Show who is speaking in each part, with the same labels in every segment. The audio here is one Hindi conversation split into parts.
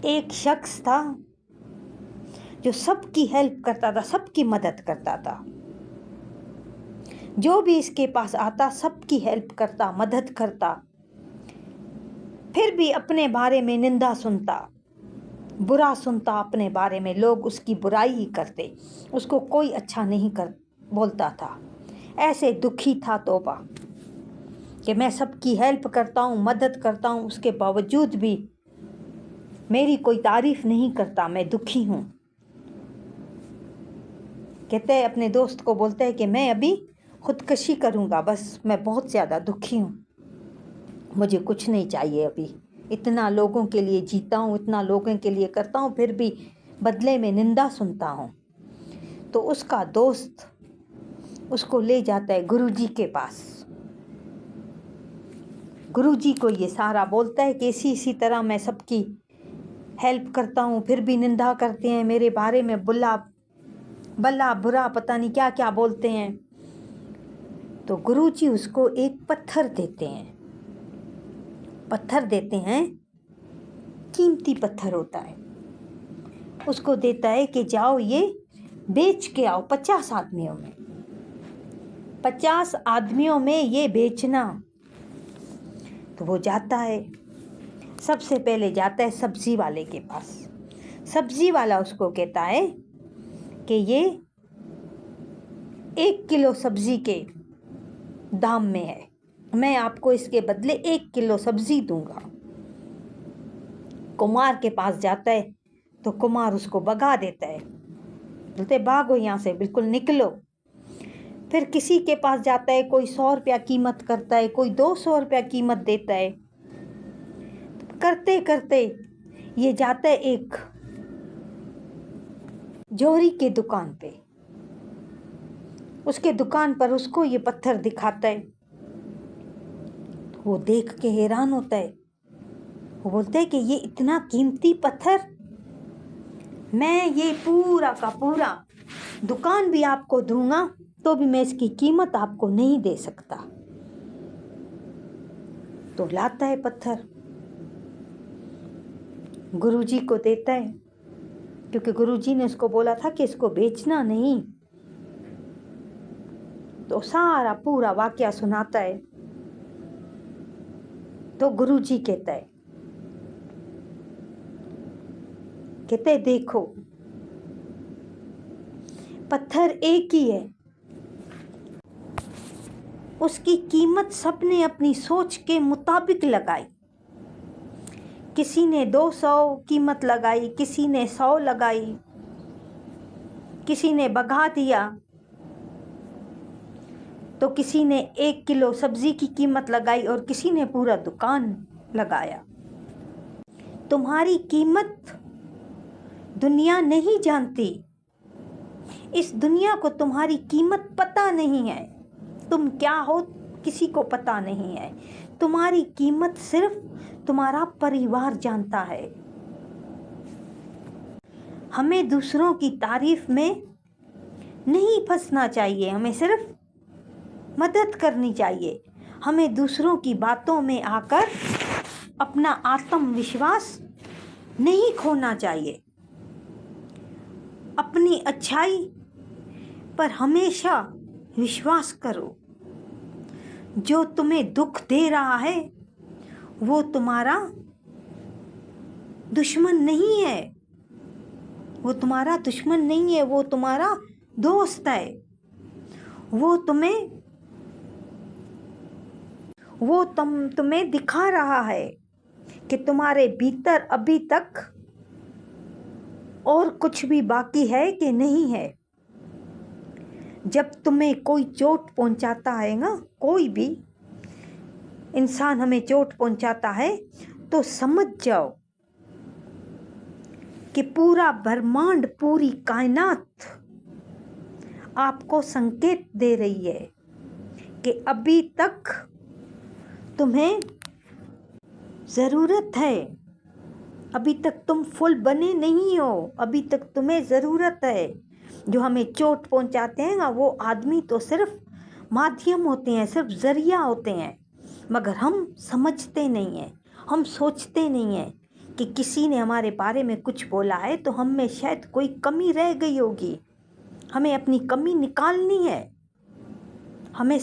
Speaker 1: एक शख्स था जो सबकी हेल्प करता था, सबकी मदद करता था। जो भी इसके पास आता सबकी हेल्प करता, मदद करता। फिर भी अपने बारे में निंदा सुनता, बुरा सुनता अपने बारे में। लोग उसकी बुराई ही करते, उसको कोई अच्छा नहीं कर बोलता था। ऐसे दुखी था तौबा कि मैं सबकी हेल्प करता हूँ, मदद करता हूँ, उसके बावजूद भी मेरी कोई तारीफ नहीं करता, मैं दुखी हूँ। कहते हैं, अपने दोस्त को बोलते हैं कि मैं अभी खुदकशी करूँगा, बस मैं बहुत ज़्यादा दुखी हूँ, मुझे कुछ नहीं चाहिए अभी। इतना लोगों के लिए जीता हूँ, इतना लोगों के लिए करता हूँ, फिर भी बदले में निंदा सुनता हूँ। तो उसका दोस्त उसको ले जाता है गुरुजी के पास। गुरुजी को ये सारा बोलता है कि इसी तरह मैं सबकी हेल्प करता हूँ, फिर भी निंदा करते हैं मेरे बारे में, भला बुरा पता नहीं क्या क्या बोलते हैं। तो गुरुजी उसको एक पत्थर देते हैं, कीमती पत्थर होता है। उसको देता है कि जाओ ये बेच के आओ 50 आदमियों में, 50 आदमियों में ये बेचना। तो वो जाता है, सबसे पहले जाता है सब्जी वाले के पास। सब्जी वाला उसको कहता है कि ये 1 किलो सब्जी के दाम में है, मैं आपको इसके बदले 1 किलो सब्जी दूंगा। कुमार के पास जाता है तो कुमार उसको भगा देता है, बोलते भागो यहाँ से, बिल्कुल निकलो। फिर किसी के पास जाता है, कोई 100 रुपया कीमत करता है, कोई 200 रुपया कीमत देता है। करते करते ये जाता है एक जोहरी के दुकान पे। उसके दुकान पर उसको ये पत्थर दिखाता है। वो देख के हैरान होता है। वो बोलता है कि ये इतना कीमती पत्थर, मैं ये पूरा का पूरा दुकान भी आपको दूंगा तो भी मैं इसकी कीमत आपको नहीं दे सकता। तो लाता है पत्थर, गुरुजी को देता है, क्योंकि गुरुजी ने उसको बोला था कि इसको बेचना नहीं। तो सारा पूरा वाकया सुनाता है। तो गुरुजी कहते देखो, पत्थर एक ही है, उसकी कीमत सबने अपनी सोच के मुताबिक लगाई। किसी ने 200 कीमत लगाई, किसी ने 100 लगाई, किसी ने भगा दिया, तो किसी ने 1 किलो सब्जी की कीमत लगाई और किसी ने पूरा दुकान लगाया। तुम्हारी कीमत दुनिया नहीं जानती, इस दुनिया को तुम्हारी कीमत पता नहीं है, तुम क्या हो किसी को पता नहीं है। तुम्हारी कीमत सिर्फ तुम्हारा परिवार जानता है। हमें दूसरों की तारीफ में नहीं फंसना चाहिए, हमें सिर्फ मदद करनी चाहिए। हमें दूसरों की बातों में आकर अपना आत्मविश्वास नहीं खोना चाहिए। अपनी अच्छाई पर हमेशा विश्वास करो। जो तुम्हें दुख दे रहा है वो तुम्हारा दुश्मन नहीं है, वो तुम्हारा दुश्मन नहीं है, वो तुम्हारा दोस्त है। वो तुम्हें दिखा रहा है कि तुम्हारे भीतर अभी तक और कुछ भी बाकी है कि नहीं है। जब तुम्हें कोई चोट पहुंचाता है ना, कोई भी इंसान हमें चोट पहुंचाता है, तो समझ जाओ कि पूरा ब्रह्मांड, पूरी कायनात आपको संकेत दे रही है कि अभी तक तुम्हें ज़रूरत है, अभी तक तुम फुल बने नहीं हो, अभी तक तुम्हें ज़रूरत है। जो हमें चोट पहुंचाते हैं ना, वो आदमी तो सिर्फ माध्यम होते हैं, सिर्फ ज़रिया होते हैं, मगर हम समझते नहीं हैं, हम सोचते नहीं हैं कि किसी ने हमारे बारे में कुछ बोला है तो हम में शायद कोई कमी रह गई होगी, हमें अपनी कमी निकालनी है। हमें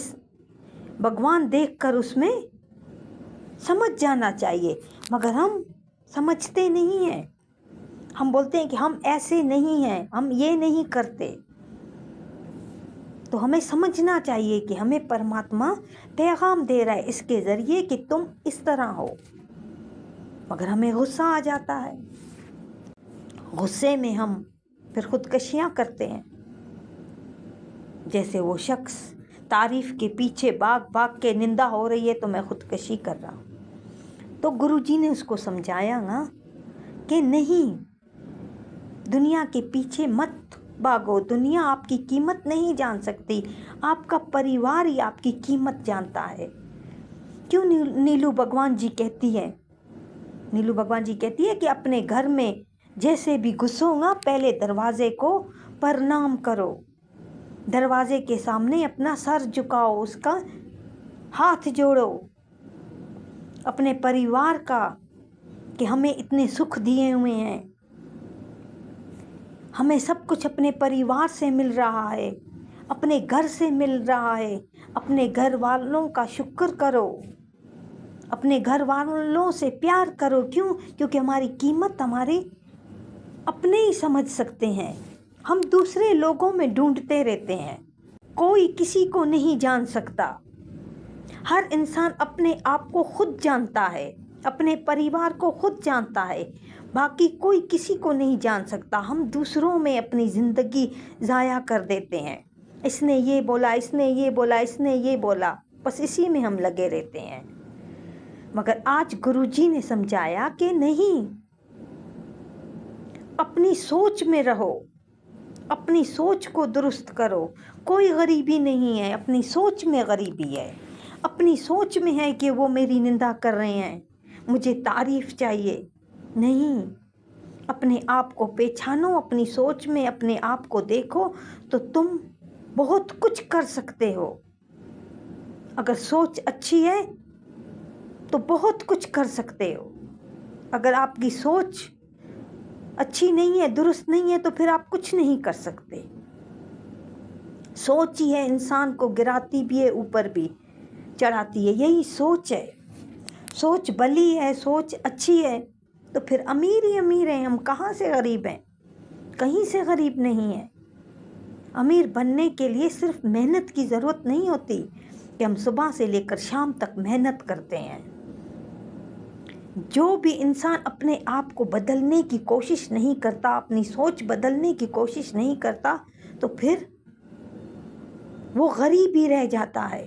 Speaker 1: भगवान देखकर उसमें समझ जाना चाहिए, मगर हम समझते नहीं हैं। हम बोलते हैं कि हम ऐसे नहीं हैं, हम ये नहीं करते। तो हमें समझना चाहिए कि हमें परमात्मा पैगाम दे रहा है इसके ज़रिए कि तुम इस तरह हो, मगर हमें गुस्सा आ जाता है। गुस्से में हम फिर खुदकशियाँ करते हैं। जैसे वो शख्स तारीफ़ के पीछे भाग भाग के निंदा हो रही है तो मैं खुदकशी कर रहा हूँ। तो गुरुजी ने उसको समझाया ना कि नहीं, दुनिया के पीछे मत भागो, दुनिया आपकी कीमत नहीं जान सकती, आपका परिवार ही आपकी कीमत जानता है। क्यों नीलू भगवान जी कहती है, नीलू भगवान जी कहती है कि अपने घर में जैसे भी घुसो ना, पहले दरवाजे को प्रणाम करो, दरवाजे के सामने अपना सर झुकाओ, उसका हाथ जोड़ो अपने परिवार का कि हमें इतने सुख दिए हुए हैं, हमें सब कुछ अपने परिवार से मिल रहा है, अपने घर से मिल रहा है। अपने घर वालों का शुक्र करो, अपने घर वालों से प्यार करो। क्यों? क्योंकि हमारी कीमत हमारे अपने ही समझ सकते हैं। हम दूसरे लोगों में ढूंढते रहते हैं, कोई किसी को नहीं जान सकता। हर इंसान अपने आप को खुद जानता है, अपने परिवार को खुद जानता है, बाकी कोई किसी को नहीं जान सकता। हम दूसरों में अपनी ज़िंदगी ज़ाया कर देते हैं। इसने ये बोला, इसने ये बोला, इसने ये बोला, बस इसी में हम लगे रहते हैं। मगर आज गुरुजी ने समझाया कि नहीं, अपनी सोच में रहो, अपनी सोच को दुरुस्त करो। कोई गरीबी नहीं है, अपनी सोच में गरीबी है। अपनी सोच में है कि वो मेरी निंदा कर रहे हैं, मुझे तारीफ़ चाहिए। नहीं, अपने आप को पहचानो, अपनी सोच में अपने आप को देखो तो तुम बहुत कुछ कर सकते हो। अगर सोच अच्छी है तो बहुत कुछ कर सकते हो। अगर आपकी सोच अच्छी नहीं है, दुरुस्त नहीं है, तो फिर आप कुछ नहीं कर सकते। सोच ही है इंसान को गिराती भी है, ऊपर भी चढ़ाती है। यही सोच है। सोच भली है, सोच अच्छी है तो फिर अमीर ही अमीर हैं। हम कहाँ से गरीब हैं? कहीं से गरीब नहीं है। अमीर बनने के लिए सिर्फ मेहनत की ज़रूरत नहीं होती कि हम सुबह से लेकर शाम तक मेहनत करते हैं। जो भी इंसान अपने आप को बदलने की कोशिश नहीं करता, अपनी सोच बदलने की कोशिश नहीं करता, तो फिर वो गरीब ही रह जाता है।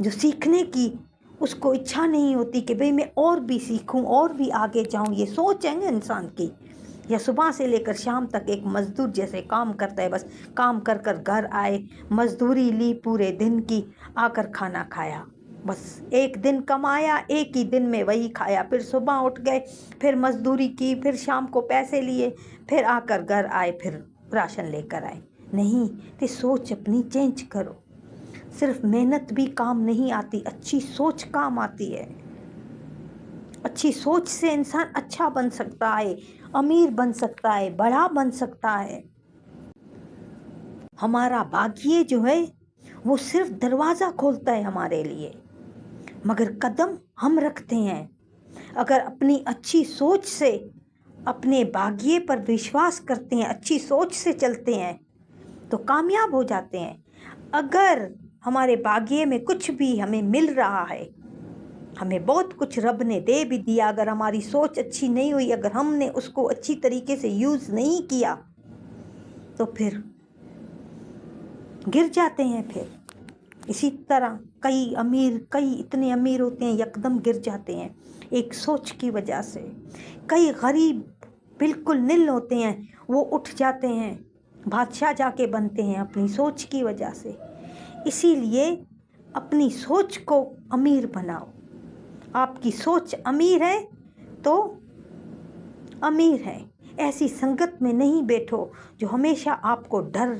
Speaker 1: जो सीखने की उसको इच्छा नहीं होती कि भाई मैं और भी सीखूं, और भी आगे जाऊं, ये सोच है ना इंसान की। या सुबह से लेकर शाम तक एक मज़दूर जैसे काम करता है, बस काम कर कर घर आए, मज़दूरी ली पूरे दिन की, आकर खाना खाया, बस एक दिन कमाया, एक ही दिन में वही खाया, फिर सुबह उठ गए, फिर मज़दूरी की, फिर शाम को पैसे लिए, फिर आकर घर आए, फिर राशन लेकर आए। नहीं, तो सोच अपनी चेंज करो। सिर्फ मेहनत भी काम नहीं आती, अच्छी सोच काम आती है। अच्छी सोच से इंसान अच्छा बन सकता है, अमीर बन सकता है, बड़ा बन सकता है। हमारा भाग्य जो है वो सिर्फ दरवाज़ा खोलता है हमारे लिए, मगर कदम हम रखते हैं। अगर अपनी अच्छी सोच से अपने भाग्य पर विश्वास करते हैं, अच्छी सोच से चलते हैं तो कामयाब हो जाते हैं। अगर हमारे भाग्य में कुछ भी हमें मिल रहा है, हमें बहुत कुछ रब ने दे भी दिया, अगर हमारी सोच अच्छी नहीं हुई, अगर हमने उसको अच्छी तरीके से यूज़ नहीं किया तो फिर गिर जाते हैं। फिर इसी तरह कई इतने अमीर होते हैं यकदम गिर जाते हैं एक सोच की वजह से। कई गरीब बिल्कुल निल होते हैं, वो उठ जाते हैं, बादशाह जाके बनते हैं अपनी सोच की वजह से। इसीलिए अपनी सोच को अमीर बनाओ। आपकी सोच अमीर है तो अमीर है। ऐसी संगत में नहीं बैठो जो हमेशा आपको डर